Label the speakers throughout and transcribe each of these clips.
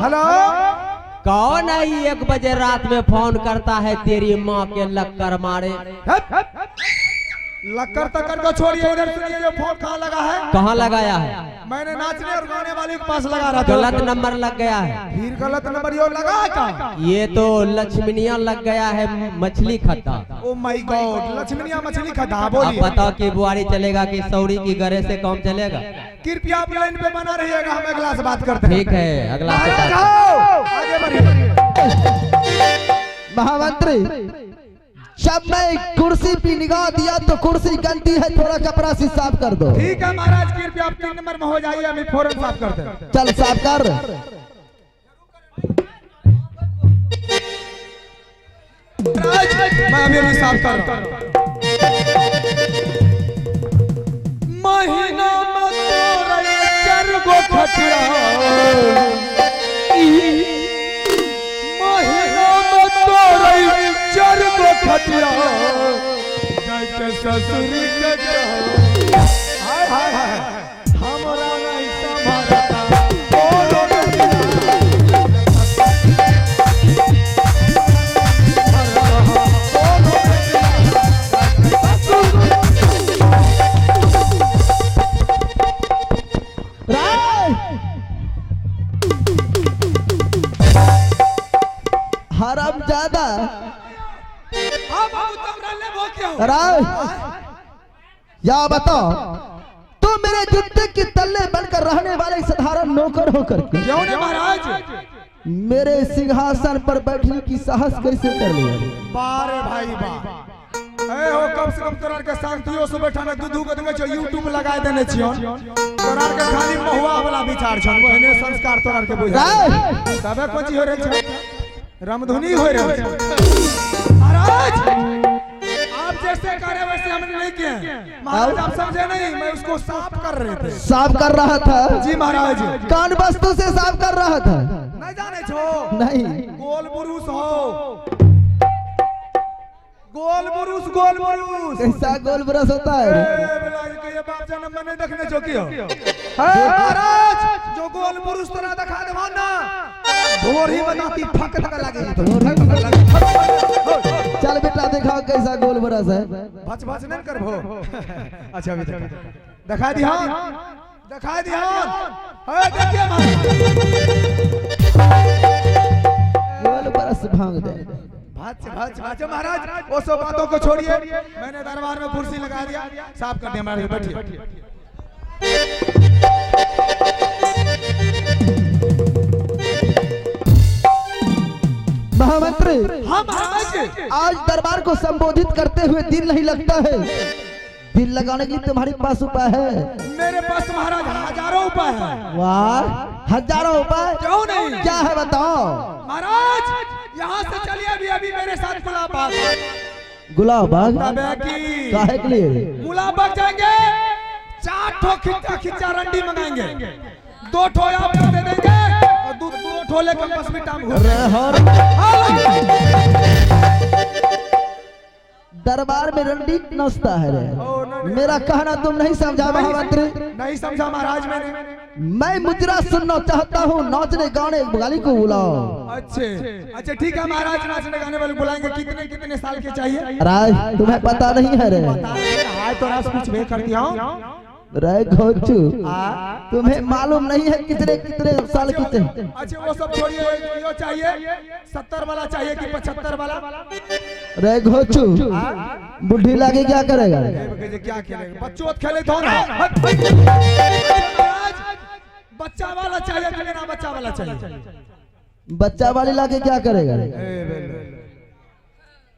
Speaker 1: Hello
Speaker 2: कौन है 1 बजे रात में फोन करता है तेरी माँ के लक्कर मारे?
Speaker 1: लक्कर तक्कर को छोड़िए, इधर सुनिए ये फोन कहाँ लगा है?
Speaker 2: कहाँ लगाया है?
Speaker 1: मैंने नाचने और गाने वाले के पास लगा रहा था।
Speaker 2: गलत नंबर लग गया है।
Speaker 1: फिर गलत नंबर यो लगा है क्या?
Speaker 2: ये तो लक्ष्मीनिया लग गया है मछली खड्डा।
Speaker 1: ओ माय गॉड, लक्ष्मीनिया मछली खड्डा।
Speaker 2: आप
Speaker 1: बोलिए
Speaker 2: बताओ कि बुआरी चलेगा कि सौरी की गरे से काम चलेगा?
Speaker 1: कृपया आप लाइन पे बना रहिएगा, हम अगला से बात करते हैं।
Speaker 2: ठीक है, अगला से बात।
Speaker 1: आगे बढ़िए।
Speaker 3: महामंत्री, जब मैं कुर्सी पे निगाह दिया तो कुर्सी गंदी है, थोड़ा कपड़ा से साफ कर दो।
Speaker 1: ठीक है महाराज, कृपया आप 3 नंबर में हो जाइए, हम फौरन साफ करते हैं।
Speaker 3: चल साफ कर।
Speaker 1: मैं अभी साफ कर रहा हूं। महीना में तोरे चार गो खटिया, महीना में तोरे चार गो खटिया, जाके ससुरी के जाओ। हाय हाय हाय, हमरा नहीं संभालता बोलो
Speaker 3: हराम ज्यादा।
Speaker 1: राय
Speaker 3: या बताओ, तुम मेरे जूते की तल्ले बनकर रहने वाले साधारण नौकर होकर के
Speaker 1: क्यों नहीं महाराज?
Speaker 3: मेरे सिंहासन पर बैठने की साहस कैसे कर लिया?
Speaker 1: बारे भाई बा ए हो, कम से कम तोरार के शांतियों से बैठा ना दूधू के देंगे जो यूट्यूब लगा देने छियो। तोरार के खाली महुआ वाला विचार छन, ओहने संस्कार तोरार के बुझा तबे कोची हो रे छ, रामधुनी हो रे महाराज। आप जैसे करे वैसे हमने नहीं किए महाराज, आप समझे नहीं, मैं उसको साफ कर रहे थे।
Speaker 3: साफ कर रहा था?
Speaker 1: जी महाराज।
Speaker 3: कौन वस्तु से साफ कर रहा था?
Speaker 1: नहीं जाने छो?
Speaker 3: नहीं।
Speaker 1: गोल बुरुस हो, गोल बुरुस, गोल बुरुस।
Speaker 3: कैसा गोल ब्रश होता है?
Speaker 1: ये बाप जन्म में नहीं देखने जो की हो महाराज, जो गोल बुरुस तोरा दिखा देबो ना, ढोरी बनाती फक धक लागे तो
Speaker 3: चल बेटा दिखाओ कैसा गोल ब्रश है।
Speaker 1: भच भच नहीं करबो। अच्छा अभी दिखा ध्यान, दिखा ध्यान। है देखिए
Speaker 3: गोल ब्रश भांग दे।
Speaker 1: भच भच भच महाराज, वो सब बातों को छोड़िए, मैंने दरबार में कुर्सी लगा दिया, साफ कर दिया महाराज, बैठिए।
Speaker 3: महामंत्री,
Speaker 1: हाँ महाराज।
Speaker 3: आज दरबार को संबोधित करते हुए दिल नहीं लगता है। दिल लगाने के लिए तुम्हारे पास उपाय है?
Speaker 1: मेरे पास महाराज हजारों उपाय है।
Speaker 3: वाह, हजारों उपाय?
Speaker 1: क्यों नहीं?
Speaker 3: क्या है बताओ
Speaker 1: महाराज। यहाँ से चलिए अभी अभी मेरे साथ गुलाब बाग।
Speaker 3: गुलाब बाग?
Speaker 1: की
Speaker 3: काहे के लिए?
Speaker 1: गुलाब बाग जाएंगे, 4 ठो खिच्चा खिच्चा रंडी मंगाएंगे, 2 ठो आपको दे देंगे और 2 ठो लेकर बस में टांग
Speaker 3: दरबार में रंडी नचता है रे। मेरा कहना तुम नहीं समझा महामंत्री?
Speaker 1: नहीं समझा महाराज मैंने।
Speaker 3: मैं मुजरा सुनना चाहता हूँ, नाचने गाने वाली को बुलाओ।
Speaker 1: अच्छा ठीक है महाराज, नाचने गाने वाले बुलाएंगे। कितने कितने साल के चाहिए?
Speaker 3: राज तुम्हें पता नहीं है रे?
Speaker 1: हाय तो राज कुछ भी कर दिया
Speaker 3: रे घोचू, तुम्हें मालूम नहीं है कितने कितने साल के थे?
Speaker 1: अच्छा वो सब छोड़िए, यो चाहिए 70 वाला चाहिए कि 75 वाला?
Speaker 3: रे घोचू, बुढ़ी लागे क्या करेगा?
Speaker 1: क्या खेलेगा? बच्चों खेले तो ना। बच्चा वाला चाहिए कि बिना बच्चा वाला चाहिए?
Speaker 3: बच्चा वाली लाके क्या करेगा?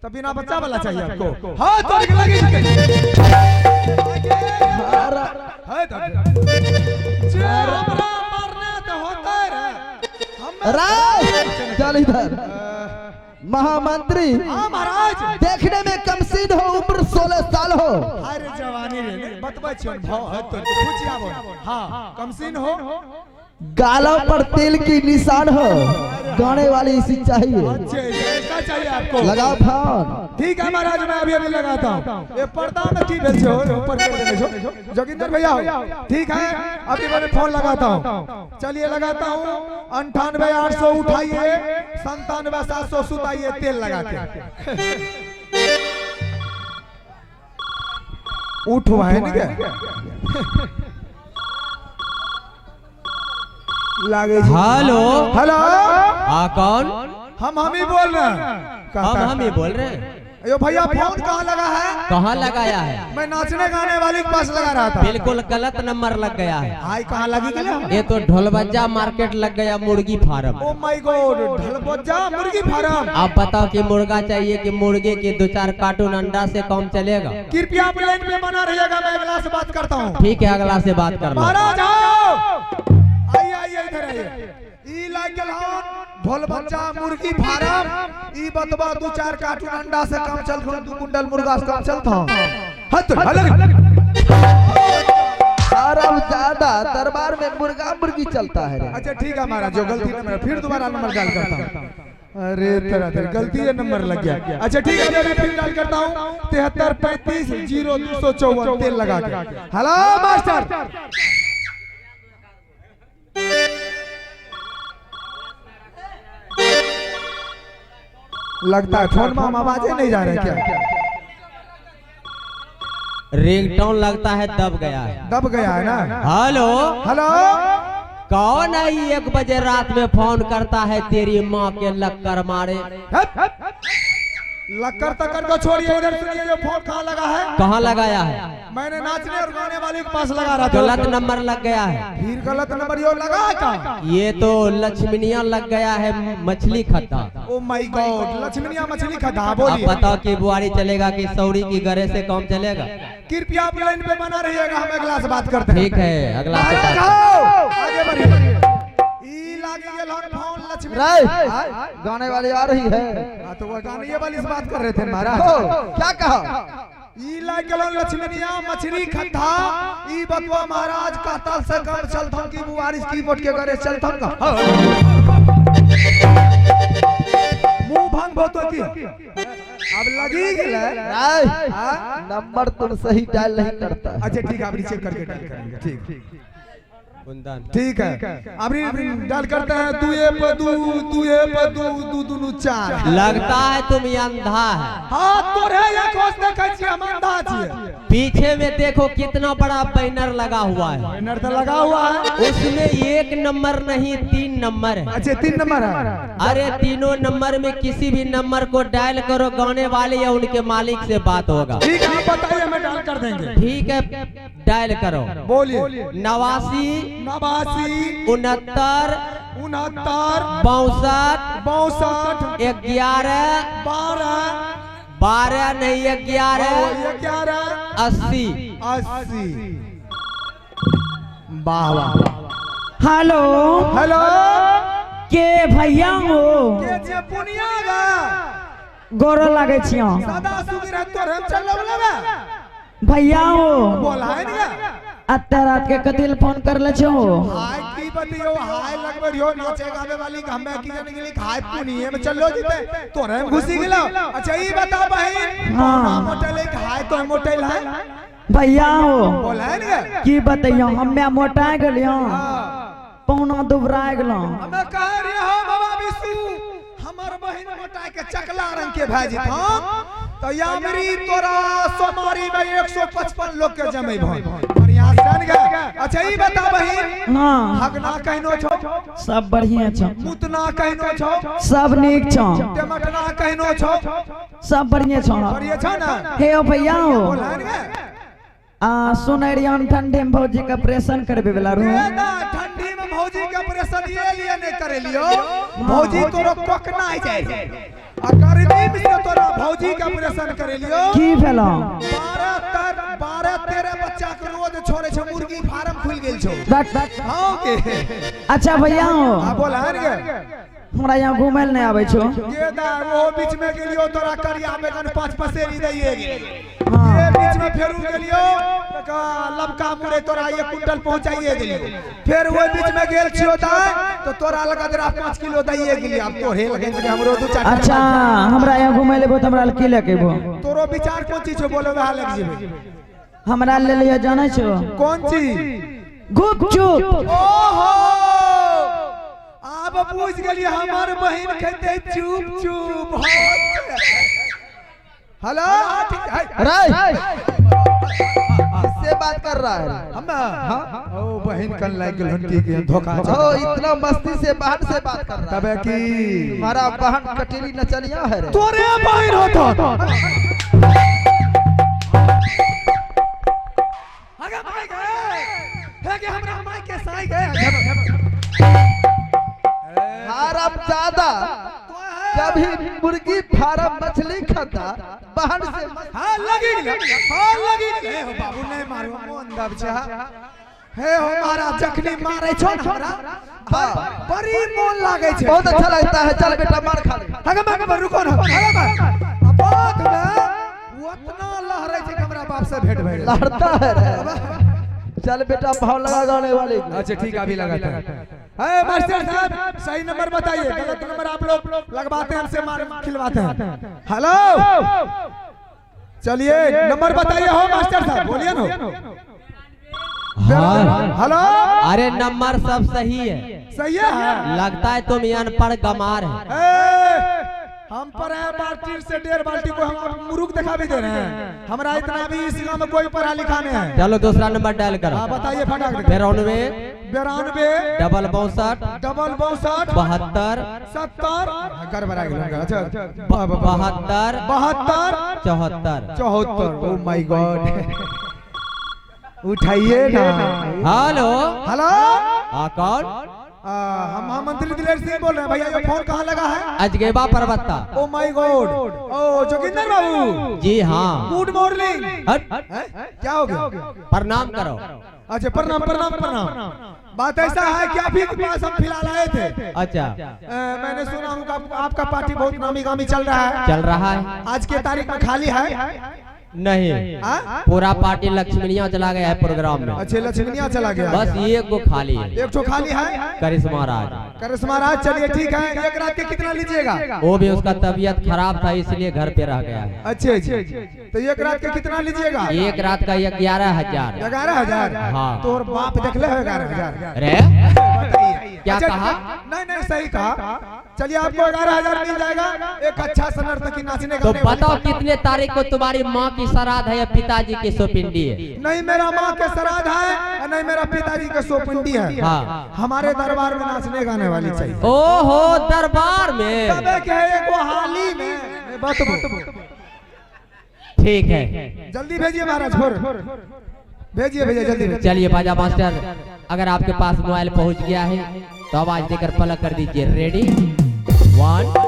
Speaker 1: तो बिना बच्चा वाला चाहिए आपको? हाँ तो लगी
Speaker 3: चल इधर। महामंत्री,
Speaker 1: हाँ महाराज।
Speaker 3: देखने में कमसीन हो, उम्र 16 साल हो।
Speaker 1: अरे जवानी रे बतबा छियन भाव है तो पूछिया बोल। हाँ कमसीन हो,
Speaker 3: गालों पर तेल की निशान हो, गाने वाली इसी चाहिए।
Speaker 1: क्या चाहिए आपको?
Speaker 3: लगाओ फोन।
Speaker 1: ठीक है महाराज, मैं अभी अभी लगाता हूँ। ये पर्दा में की भेज हो ऊपर कर देने छो जोगिंदर भैया हो। ठीक है, अभी मैं फोन लगाता हूँ। चलिए लगाता हूँ। 98,800 उठाइए, 97,700 सुताइए तेल लगा के। उठवा है नहीं क्या? लागे जी।
Speaker 2: हेलो
Speaker 1: हेलो,
Speaker 2: हाँ कौन?
Speaker 1: हम ही बोल रहे हैं।
Speaker 2: हम ही बोल रहे हैं।
Speaker 1: अयो भैया, फोन कहाँ लगा है?
Speaker 2: कहाँ लगाया है?
Speaker 1: मैं नाचने गाने वाले के पास लगा रहा था।
Speaker 2: बिल्कुल गलत नंबर लग गया है।
Speaker 1: हाय, कहाँ लगी गया?
Speaker 2: ये तो ढोलबज्जा मार्केट लग गया, मुर्गी फार्म।
Speaker 1: ओ माय गॉड, ढलबज्जा मुर्गी फार्म।
Speaker 2: आप बताओ कि मुर्गा चाहिए कि मुर्गे के 2-4 कार्टून अंडा से काम चलेगा?
Speaker 1: कृपया आप लाइन पे बना रहिएगा, मैं अगला से बात करता हूँ।
Speaker 2: ठीक है, अगला से बात कर लो।
Speaker 1: महाराज आओ, आइए आइए इधर आइए। ई लागल हन ढोलबज्जा मुर्गी फार्म। ई बतबा 2-4 कार्टून अंडा से काम चलत, 2 कुंटल मुर्गा से काम चलता। हट अलग।
Speaker 3: अरब ज्यादा दरबार में मुर्गा मुर्गी चलता है रे।
Speaker 1: अच्छा ठीक है महाराज, जो गलती नंबर फिर दोबारा नंबर डायल करता हूँ। अरे तेरा गलती है, नंबर लग गया। अच्छा ठीक है, मैं फिर डायल करता हूँ। 73-35-0254 तेल लगा के। हेलो मास्टर, लगता है फोन में हम आवाजें नहीं जा रहे क्या?
Speaker 2: रिंगटोन लगता है दब गया है।
Speaker 1: दब गया है ना?
Speaker 2: हेलो
Speaker 1: हेलो,
Speaker 2: कौन है? 1 बजे रात में फोन करता है, तेरी माँ के लक्कर मारे।
Speaker 1: लक्कर तक्कर को छोड़िए, इधर सुनिए। जो फोन कहाँ लगा है?
Speaker 2: कहाँ लगाया है?
Speaker 1: मैंने नाचने और गाने वाले के पास लगा रहा था।
Speaker 2: गलत नंबर लग गया है।
Speaker 1: फिर गलत नंबर यो लगा है का?
Speaker 2: ये तो लक्ष्मीनिया लग गया है, मछली खत्ता।
Speaker 1: ओ माय गॉड, लक्ष्मीनिया मछली खा।
Speaker 2: आप
Speaker 1: बोलिए,
Speaker 2: बताओ कि बुआरी चलेगा कि सौरी की गरे से काम चलेगा?
Speaker 1: कृपया आप लाइन पे बना रहिएगा, हम अगला से बात करते हैं।
Speaker 2: ठीक है, अगला से बात।
Speaker 1: आगे बढ़िए। ई लागी गेल हन फोन लक्ष्मी।
Speaker 3: गाने वाली आ रही है।
Speaker 1: हाँ, तो वो गाने वाली से बात कर रहे थे महाराज।
Speaker 3: क्या कहा?
Speaker 1: ई लागी गेल हन लक्ष्मीनिया मछली खत्ता। ई बतवा महाराज का तल से कर चलथन की बुआरिश की बोट के करे चलथन का। मुंह भंग भोतो की अब लगी गेले।
Speaker 3: नंबर तुम सही डायल नहीं करता।
Speaker 1: अच्छा ठीक है, अभी चेक करके डायल करेंगे। ठीक
Speaker 2: कुंदन
Speaker 1: ठीक है, अभी डायल करते हैं। 2-2-2-2-2-4
Speaker 2: लगता है तुम ये अंधा है।
Speaker 1: हाँ तो रे, ये खोज देखे छी, हम अंधा छिए।
Speaker 2: पीछे में देखो कितना बड़ा बैनर लगा हुआ है।
Speaker 1: बैनर तो लगा हुआ है,
Speaker 2: उसमें 1 नंबर नहीं 3 नंबर है।
Speaker 1: अच्छा 3 नंबर है।
Speaker 2: अरे तीनों नंबर में किसी भी नंबर को डायल करो, गाने वाले या उनके मालिक से बात होगा।
Speaker 1: ठीक है, आप बताइए, मैं डायल कर देंगे।
Speaker 2: ठीक है, डायल करो।
Speaker 1: बोलिए।
Speaker 2: 89
Speaker 1: 89
Speaker 2: 69
Speaker 1: 69
Speaker 2: 62
Speaker 1: 62
Speaker 2: 11 12 नहीं 11
Speaker 1: 11
Speaker 2: 80
Speaker 1: 80। वाह वाह।
Speaker 4: हेलो
Speaker 1: हेलो,
Speaker 4: के भैया हो?
Speaker 1: के जे पुनिया गा
Speaker 4: गोरो लागे छियो।
Speaker 1: सदा सुगिर है तोर हम चल लगा
Speaker 4: भैया हो,
Speaker 1: बोला है नहीं?
Speaker 4: अत्ते रात के कतिल फोन कर ले छो।
Speaker 1: हाय की बतियो, हाय लगबड़ यो नाचे गावे वाली हमें की जाने के लिए हाय पुनिये में चलो जीते तोरे हम घुसी गेलो। अच्छा ई बता बहन,
Speaker 4: हाँ।
Speaker 1: मोटेल एक हाय तो मोटेल है
Speaker 4: भैया हो,
Speaker 1: बोला है नहीं?
Speaker 4: की बतैयो, हम्मे मोटा गेलियो, पौना दुबरा गेलो।
Speaker 1: हमें कह रहे हो बाबा विष्णु, हमर बहन मोटा के चकला रंग के भाजी था। तो यामरी तोरा सोमारी में 155 लोग के जमे भाई बढ़िया जान गया। अच्छा ई बता बहन,
Speaker 4: हाँ
Speaker 1: हगना कहनो छो?
Speaker 4: सब बढ़िया छो।
Speaker 1: मुतना कहनो छो?
Speaker 4: सब नीक छो।
Speaker 1: टमाटना कहनो छो?
Speaker 4: सब बढ़िया छो।
Speaker 1: बढ़िया छो ना?
Speaker 4: हे ओ भैया हो,
Speaker 1: बोला है नहीं?
Speaker 4: सुनै रियन ठंडे में भौजी का ऑपरेशन करबे वाला रहूं।
Speaker 1: ठंडी में भौजी के ऑपरेशन ये लिए नहीं करे लियो। भौजी तोरो कोकना आ जाए। गर्मी में तोरा भौजी के ऑपरेशन करे लियो।
Speaker 4: की भेलो?
Speaker 1: 12-13 बच्चा के रोज छोड़े छ, मुर्गी फार्म खुल गेल छो। हां के
Speaker 4: अच्छा भैया हो,
Speaker 1: आ बोला है गे,
Speaker 4: हमरा यहाँ घूमे नहीं आवे छो।
Speaker 1: ये दा वो बीच में गेलियो तोरा करिया बेगन 5 पसेरी दइए गेल। ये बीच में फेरू गेलियो का लमका मुरे तोरा ये कुंटल पहुंचाइए गेलियो फिर वो बीच में गेल छियो दाय तो तोरा लगा जरा 5 किलो दैए गेली अब तो हेल गई जे हमरो दू चार
Speaker 4: अच्छा हमरा यहाँ घुमै लेबो त हमरा की लेके बो
Speaker 1: तोरो विचार कोन चीज छो बोलो वह लग जेबे
Speaker 4: हमरा ले लियो जानै छो
Speaker 1: कौन चीज
Speaker 4: गुपचुप
Speaker 1: ओहो अब पूछ गेलिए हमार बहन कहते चुप चुप हेलो
Speaker 3: अरे किससे बात कर रहा है
Speaker 1: हम ओ बहन कल लाग गेल हन की धोखा
Speaker 3: ओ इतना मस्ती से बहन से बात कर रहा है
Speaker 1: तबे की
Speaker 3: हमारा बहन कटेरी नचनिया है रे
Speaker 1: तोरे बहन होतो आगे भाई गए है कि हमरा माई के साई गए
Speaker 3: हराम ज्यादा कभी मुर्गी फार्म मछली खाता बहन से
Speaker 1: हां लगी ए हो बाबू नहीं मारो मन दब छा हे हो मारा जखनी मारै छो ना हमरा बड़ी मन लागे छे
Speaker 3: बहुत अच्छा लगता है चल बेटा मार खा ले
Speaker 1: मैं रुको ना बात में उतना लहरै छे हमरा बाप से भेंट भइल
Speaker 3: लड़ता है रे चल बेटा भाव लगा गाने वाले
Speaker 1: अच्छा ठीक है अभी लगाता है मास्टर साहब सही नंबर बताइए गलत नंबर आप लोग लगवाते हैं हमसे मार खिलवाते हैं हेलो चलिए नंबर बताइए हो मास्टर साहब बोलिए ना
Speaker 2: हाँ
Speaker 1: हेलो
Speaker 2: अरे नंबर सब सही है
Speaker 1: सही है
Speaker 2: लगता है तुम अनपढ़ गमार है
Speaker 1: हम पर है बाल्टी से 1.5 बाल्टी को हम मुरुक दिखा भी दे रहे हैं हमरा इतना भी इस गांव में कोई पढ़ा लिखा नहीं है
Speaker 2: चलो दूसरा नंबर डायल करो
Speaker 1: हाँ बताइए फटाक
Speaker 2: 92
Speaker 1: 92
Speaker 2: 62
Speaker 1: 62
Speaker 2: 72
Speaker 1: 70 गड़बड़ा गेल अच्छा
Speaker 2: 72
Speaker 1: 72
Speaker 2: 74
Speaker 1: 74 ओ माय गॉड उठाइए ना
Speaker 2: हेलो
Speaker 1: हेलो
Speaker 2: हाँ कौन
Speaker 1: हम मंत्री दिलेर सिंह बोल रहे हैं भैया ये फोन कहाँ लगा है
Speaker 2: अजगेबा परबत्ता
Speaker 1: ओ माय गॉड ओ जोगिंदर बाबू
Speaker 2: जी हाँ
Speaker 1: गुड मॉर्निंग
Speaker 2: हट
Speaker 1: क्या हो गया
Speaker 2: प्रणाम करो
Speaker 1: अच्छा प्रणाम प्रणाम प्रणाम बात ऐसा है कि अभी के पास हम फिलहाल आए थे
Speaker 2: अच्छा
Speaker 1: मैंने सुना हूँ कि आपका पार्टी बहुत नामी गामी चल रहा है
Speaker 2: चल रहा है
Speaker 1: आज के तारीख में खाली है
Speaker 2: नहीं पूरा पार्टी लक्ष्मीनिया चला गया है प्रोग्राम में
Speaker 1: अच्छे लक्ष्मीनिया चला गया
Speaker 2: बस ये को खाली है
Speaker 1: एक तो खाली है
Speaker 2: करिश्मा राज
Speaker 1: करिश्मा राज चलिए ठीक है एक रात के कितना लीजिएगा
Speaker 2: वो भी उसका तबीयत खराब था इसलिए घर पे रह गया है
Speaker 1: अच्छे तो एक रात के कितना लीजिएगा
Speaker 2: एक रात का 11,000
Speaker 1: 11,000
Speaker 2: हाँ
Speaker 1: तोर बाप देख ले 11,000
Speaker 2: अरे क्या कहा
Speaker 1: नहीं नहीं सही कहा चलिए आपको 11,000 मिल जाएगा एक अच्छा सा नर्तकी नाचने
Speaker 2: तो बताओ कितने तारीख को तुम्हारी माँ की श्राद्ध है या पिताजी की सोपिंडी है
Speaker 1: नहीं मेरा माँ के श्राद्ध है और नहीं मेरा पिताजी का सोपिंडी है
Speaker 2: हाँ
Speaker 1: हमारे दरबार में नाचने गाने वाली चाहिए
Speaker 2: ओहो दरबार में
Speaker 1: तबे के एक वो हाली में बात
Speaker 2: ठीक है
Speaker 1: जल्दी भेजिए महाराज भेजिए जल्दी भेजिए।
Speaker 2: चलिए बाजा मास्टर अगर आपके पास मोबाइल पहुंच गया है तो आवाज देकर पलक कर दीजिए रेडी 1